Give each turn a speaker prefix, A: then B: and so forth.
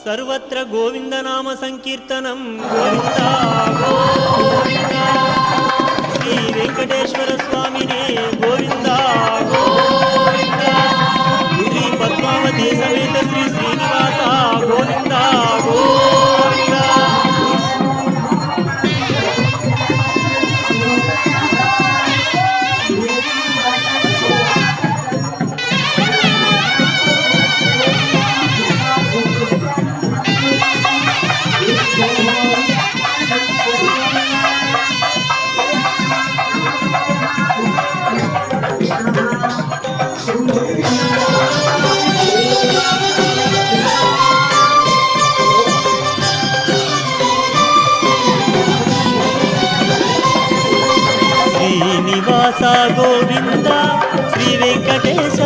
A: सर्वत्र गोविंद नाम संकीर्तनं गोविंद गोविंद श्री वेंकटेश्वर स्वामिने गोविंद गोविंद श्री पद्मावती समेत श्री श्रीनिवास गोविंद गोविंद गोविंद श्री वेंकटेश